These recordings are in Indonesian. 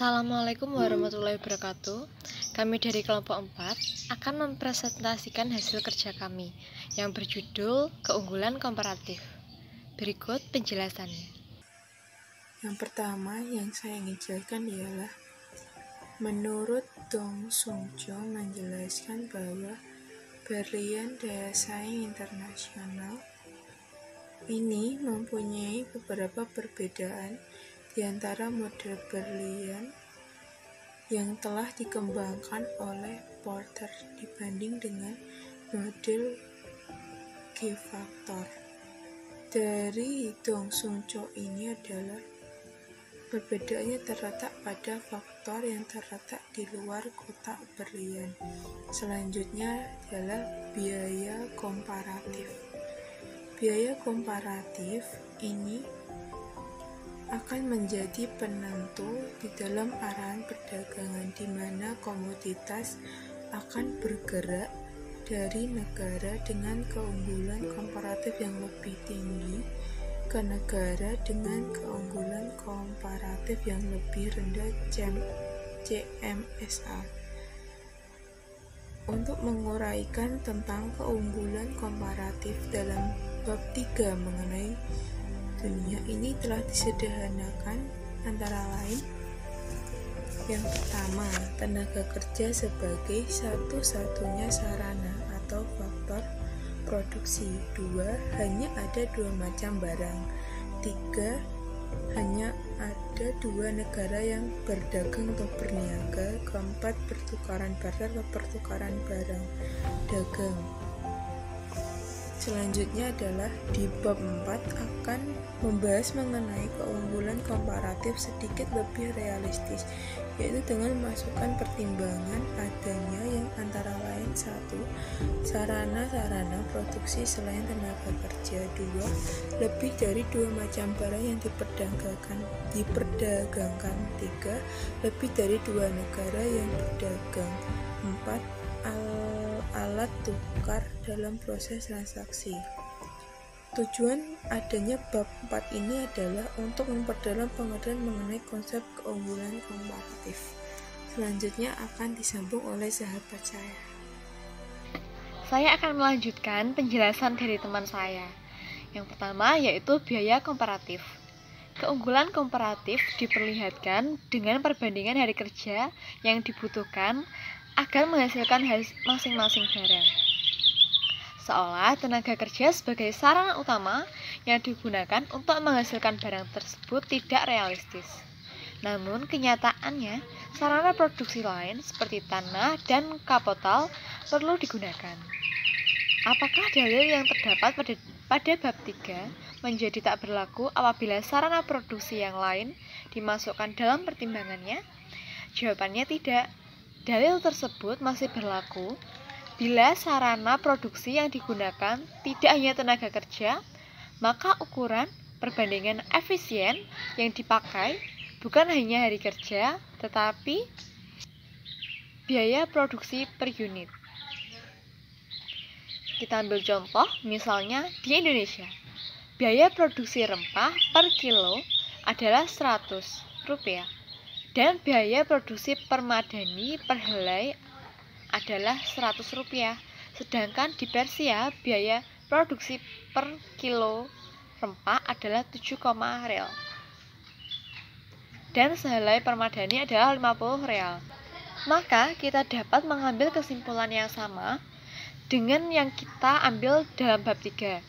Assalamualaikum warahmatullahi wabarakatuh. Kami dari kelompok 4 akan mempresentasikan hasil kerja kami yang berjudul Keunggulan Komparatif. Berikut penjelasannya. Yang pertama yang saya ingin jelaskan ialah menurut Dong Sung Jo menjelaskan bahwa berlian daya saing internasional ini mempunyai beberapa perbedaan di antara model berlian yang telah dikembangkan oleh Porter dibanding dengan model G-Factor. Dari Dong Sung Jo ini adalah perbedaannya terletak pada faktor yang terletak di luar kotak berlian. Selanjutnya adalah biaya komparatif. Biaya komparatif ini akan menjadi penentu di dalam arahan perdagangan di mana komoditas akan bergerak dari negara dengan keunggulan komparatif yang lebih tinggi ke negara dengan keunggulan komparatif yang lebih rendah CMSA. Untuk menguraikan tentang keunggulan komparatif dalam bab 3 mengenai dunia ini telah disederhanakan antara lain. Yang pertama, tenaga kerja sebagai satu-satunya sarana atau faktor produksi. 2. Hanya ada 2 macam barang. 3. Hanya ada 2 negara yang berdagang atau berniaga. 4. Pertukaran barter atau pertukaran barang dagang. Selanjutnya adalah di bab 4 akan membahas mengenai keunggulan komparatif sedikit lebih realistis, yaitu dengan memasukkan pertimbangan adanya yang antara lain 1. Sarana-sarana produksi selain tenaga kerja. 2. Lebih dari 2 macam barang yang diperdagangkan. 3. Lebih dari 2 negara yang berdagang. 4. Alat tukar dalam proses transaksi. Tujuan adanya bab 4 ini adalah untuk memperdalam pengertian mengenai konsep keunggulan komparatif. Selanjutnya akan disambung oleh sahabat saya. Saya akan melanjutkan penjelasan dari teman saya. Yang pertama yaitu biaya komparatif. Keunggulan komparatif diperlihatkan dengan perbandingan hari kerja yang dibutuhkan agar menghasilkan masing-masing barang. Seolah tenaga kerja sebagai sarana utama yang digunakan untuk menghasilkan barang tersebut tidak realistis. Namun kenyataannya, sarana produksi lain seperti tanah dan kapital perlu digunakan. Apakah dalil yang terdapat pada bab 3 menjadi tak berlaku apabila sarana produksi yang lain dimasukkan dalam pertimbangannya? Jawabannya tidak. Dalil tersebut masih berlaku bila sarana produksi yang digunakan tidak hanya tenaga kerja, maka ukuran perbandingan efisien yang dipakai bukan hanya hari kerja, tetapi biaya produksi per unit. Kita ambil contoh, misalnya di Indonesia, biaya produksi rempah per kilo adalah Rp100. Dan biaya produksi permadani per helai adalah Rp100. Sedangkan di Persia, biaya produksi per kilo rempah adalah 7, real. Dan sehelai permadani adalah Rp50. Maka kita dapat mengambil kesimpulan yang sama dengan yang kita ambil dalam bab 3.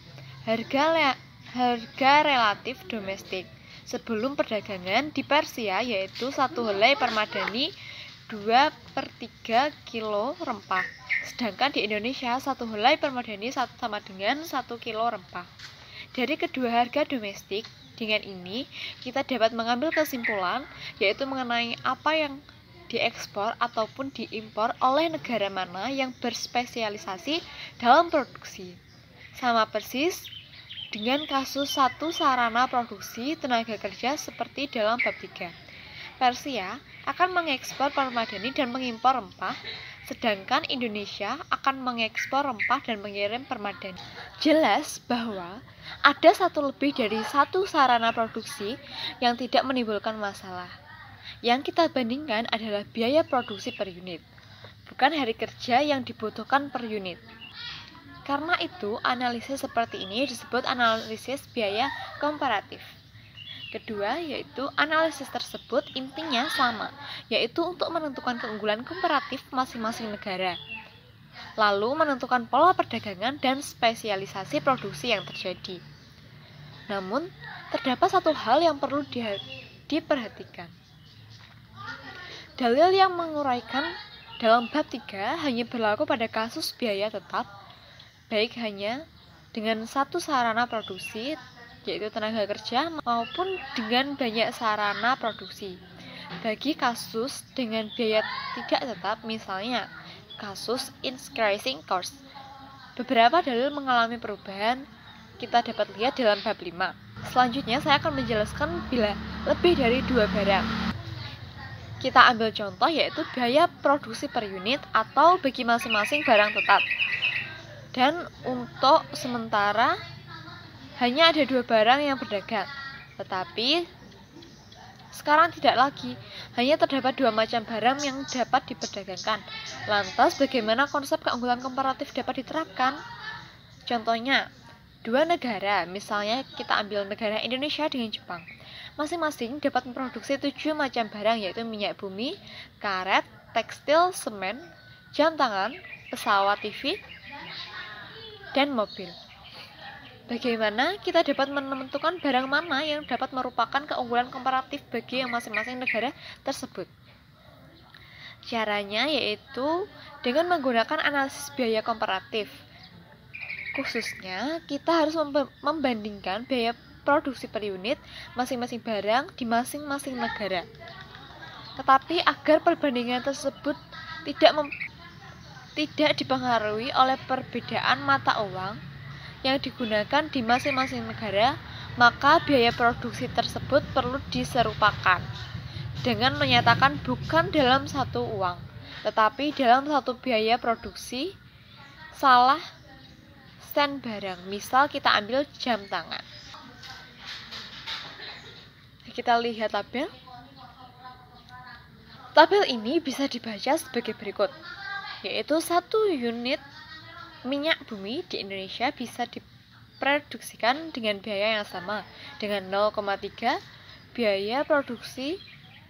Harga relatif domestik sebelum perdagangan di Persia yaitu 1 helai permadani 2/3 kilo rempah. Sedangkan di Indonesia 1 helai permadani sama dengan 1 kilo rempah. Dari kedua harga domestik, dengan ini kita dapat mengambil kesimpulan yaitu mengenai apa yang diekspor ataupun diimpor oleh negara mana yang berspesialisasi dalam produksi. Sama persis dengan kasus satu sarana produksi tenaga kerja seperti dalam bab 3. Persia akan mengekspor permadani dan mengimpor rempah, sedangkan Indonesia akan mengekspor rempah dan mengirim permadani. Jelas bahwa ada satu lebih dari satu sarana produksi yang tidak menimbulkan masalah. Yang kita bandingkan adalah biaya produksi per unit, bukan hari kerja yang dibutuhkan per unit. Karena itu, analisis seperti ini disebut analisis biaya komparatif. Kedua, yaitu analisis tersebut intinya sama, yaitu untuk menentukan keunggulan komparatif masing-masing negara. Lalu menentukan pola perdagangan dan spesialisasi produksi yang terjadi. Namun, terdapat satu hal yang perlu diperhatikan. Dalil yang menguraikan dalam bab 3 hanya berlaku pada kasus biaya tetap, baik hanya dengan satu sarana produksi, yaitu tenaga kerja, maupun dengan banyak sarana produksi. Bagi kasus dengan biaya tidak tetap, misalnya kasus increasing cost, beberapa dalil mengalami perubahan kita dapat lihat dalam bab 5. Selanjutnya saya akan menjelaskan bila lebih dari 2 barang. Kita ambil contoh yaitu biaya produksi per unit atau bagi masing-masing barang tetap. Dan untuk sementara hanya ada 2 barang yang berdagang. Tetapi sekarang tidak lagi, hanya terdapat 2 macam barang yang dapat diperdagangkan. Lantas bagaimana konsep keunggulan komparatif dapat diterapkan? Contohnya, 2 negara, misalnya kita ambil negara Indonesia dengan Jepang, masing-masing dapat memproduksi 7 macam barang, yaitu minyak bumi, karet, tekstil, semen, jam tangan, pesawat TV, dan mobil. Bagaimana kita dapat menentukan barang mana yang dapat merupakan keunggulan komparatif bagi yang masing-masing negara tersebut? Caranya yaitu dengan menggunakan analisis biaya komparatif. Khususnya, kita harus membandingkan biaya produksi per unit masing-masing barang di masing-masing negara. Tetapi agar perbandingan tersebut tidak dipengaruhi oleh perbedaan mata uang yang digunakan di masing-masing negara, maka biaya produksi tersebut perlu diserupakan dengan menyatakan bukan dalam satu uang, tetapi dalam satu biaya produksi salah sen barang. Misal kita ambil jam tangan. Kita lihat tabel. Tabel ini bisa dibaca sebagai berikut, yaitu 1 unit minyak bumi di Indonesia bisa diproduksikan dengan biaya yang sama, dengan 0,3 biaya produksi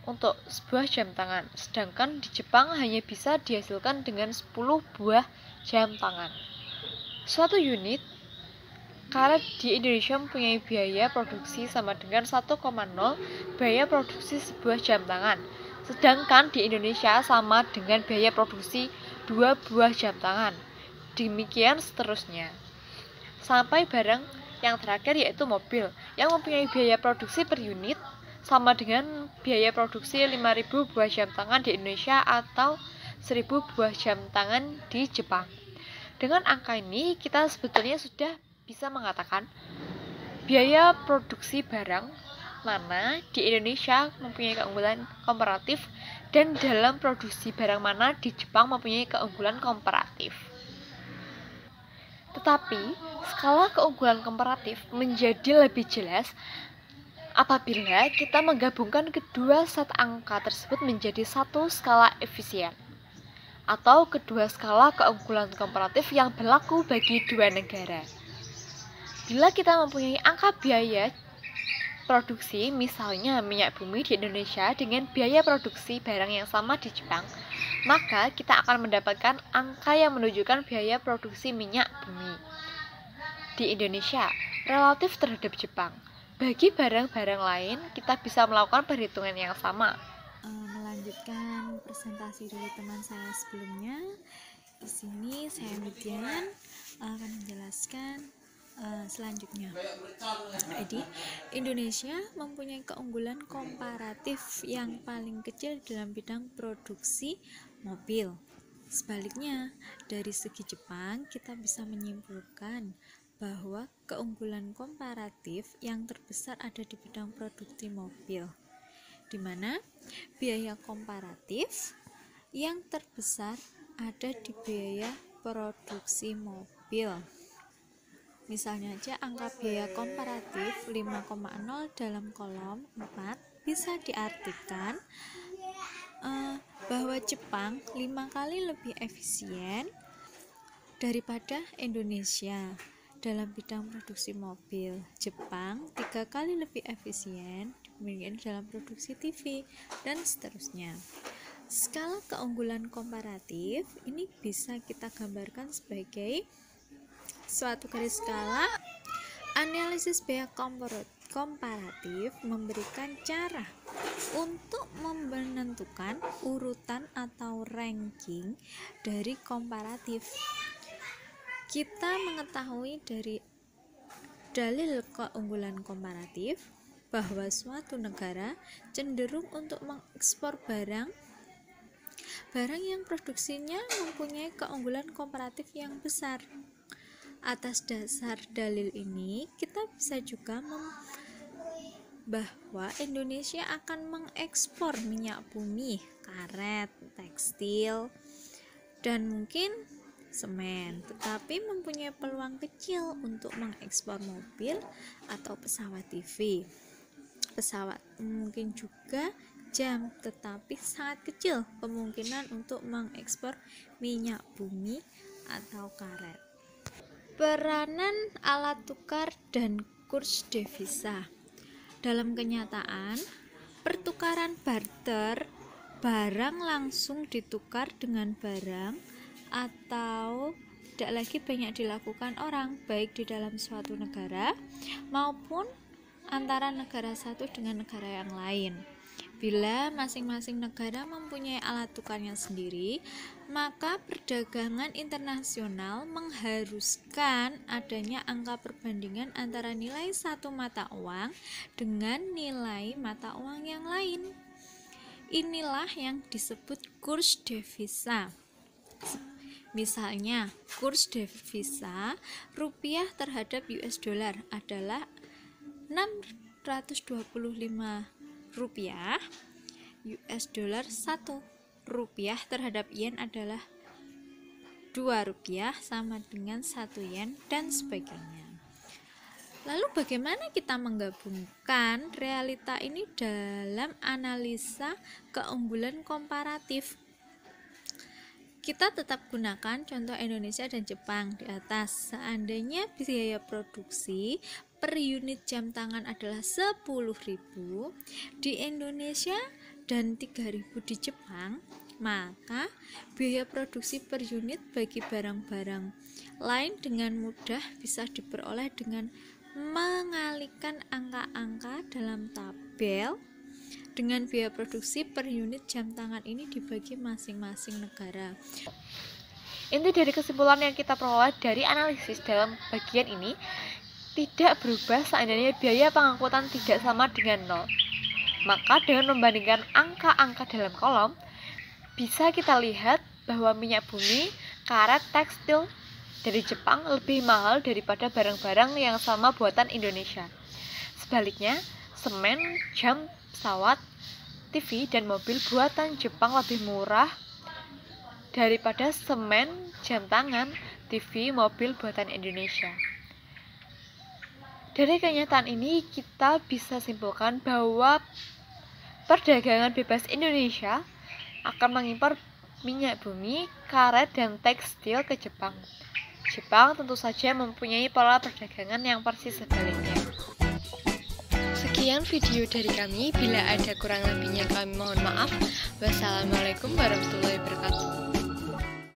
untuk sebuah jam tangan. Sedangkan di Jepang hanya bisa dihasilkan dengan 10 buah jam tangan. Suatu unit karet di Indonesia mempunyai biaya produksi sama dengan 1,0 biaya produksi sebuah jam tangan. Sedangkan di Indonesia sama dengan biaya produksi 2 buah jam tangan. Demikian seterusnya. Sampai barang yang terakhir yaitu mobil yang mempunyai biaya produksi per unit sama dengan biaya produksi 5.000 buah jam tangan di Indonesia atau 1.000 buah jam tangan di Jepang. Dengan angka ini kita sebetulnya sudah bisa mengatakan biaya produksi barang mana di Indonesia mempunyai keunggulan komparatif dan dalam produksi barang mana di Jepang mempunyai keunggulan komparatif. Tetapi skala keunggulan komparatif menjadi lebih jelas apabila kita menggabungkan kedua set angka tersebut menjadi satu skala efisien atau kedua skala keunggulan komparatif yang berlaku bagi 2 negara. Bila kita mempunyai angka biaya produksi, misalnya minyak bumi di Indonesia dengan biaya produksi barang yang sama di Jepang, maka kita akan mendapatkan angka yang menunjukkan biaya produksi minyak bumi di Indonesia relatif terhadap Jepang. Bagi barang-barang lain, kita bisa melakukan perhitungan yang sama. Melanjutkan presentasi dari teman saya sebelumnya, di sini saya Midian akan menjelaskan selanjutnya. Jadi, Indonesia mempunyai keunggulan komparatif yang paling kecil dalam bidang produksi mobil. Sebaliknya, dari segi Jepang kita bisa menyimpulkan bahwa keunggulan komparatif yang terbesar ada di bidang produksi mobil, di mana biaya komparatif yang terbesar ada di biaya produksi mobil. Misalnya aja angka biaya komparatif 5,0 dalam kolom 4 bisa diartikan bahwa Jepang 5 kali lebih efisien daripada Indonesia dalam bidang produksi mobil. Jepang 3 kali lebih efisien dibandingkan dalam produksi TV, dan seterusnya. Skala keunggulan komparatif ini bisa kita gambarkan sebagai suatu garis skala. Analisis biaya komparatif memberikan cara untuk menentukan urutan atau ranking dari komparatif. Kita mengetahui dari dalil keunggulan komparatif bahwa suatu negara cenderung untuk mengekspor barang yang produksinya mempunyai keunggulan komparatif yang besar. Atas dasar dalil ini, kita bisa juga bahwa Indonesia akan mengekspor minyak bumi, karet, tekstil, dan mungkin semen, tetapi mempunyai peluang kecil untuk mengekspor mobil atau pesawat TV. Pesawat mungkin juga jam, tetapi sangat kecil kemungkinan untuk mengekspor minyak bumi atau karet. Peranan alat tukar dan kurs devisa. Dalam kenyataan, pertukaran barter, barang langsung ditukar dengan barang, atau tidak lagi banyak dilakukan orang, baik di dalam suatu negara maupun antara negara satu dengan negara yang lain. Bila masing-masing negara mempunyai alat tukarnya sendiri, maka perdagangan internasional mengharuskan adanya angka perbandingan antara nilai satu mata uang dengan nilai mata uang yang lain. Inilah yang disebut kurs devisa. Misalnya, kurs devisa rupiah terhadap US dollar adalah 625 rupiah, US dollar 1 rupiah terhadap yen adalah 2 rupiah sama dengan 1 yen, dan sebagainya. Lalu bagaimana kita menggabungkan realita ini dalam analisa keunggulan komparatif? Kita tetap gunakan contoh Indonesia dan Jepang di atas. Seandainya biaya produksi per unit jam tangan adalah 10.000 di Indonesia dan 3.000 di Jepang, maka biaya produksi per unit bagi barang-barang lain dengan mudah bisa diperoleh dengan mengalihkan angka-angka dalam tabel dengan biaya produksi per unit jam tangan ini dibagi masing-masing negara. Inti dari kesimpulan yang kita peroleh dari analisis dalam bagian ini tidak berubah seandainya biaya pengangkutan tidak sama dengan 0. Maka dengan membandingkan angka-angka dalam kolom, bisa kita lihat bahwa minyak bumi, karet, tekstil dari Jepang lebih mahal daripada barang-barang yang sama buatan Indonesia. Sebaliknya, semen, jam, pesawat, TV, dan mobil buatan Jepang lebih murah daripada semen, jam tangan, TV, mobil buatan Indonesia. Dari kenyataan ini kita bisa simpulkan bahwa perdagangan bebas Indonesia akan mengimpor minyak bumi, karet, dan tekstil ke Jepang. Jepang tentu saja mempunyai pola perdagangan yang persis sebaliknya. Sekian video dari kami, bila ada kurang lebihnya kami mohon maaf. Wassalamualaikum warahmatullahi wabarakatuh.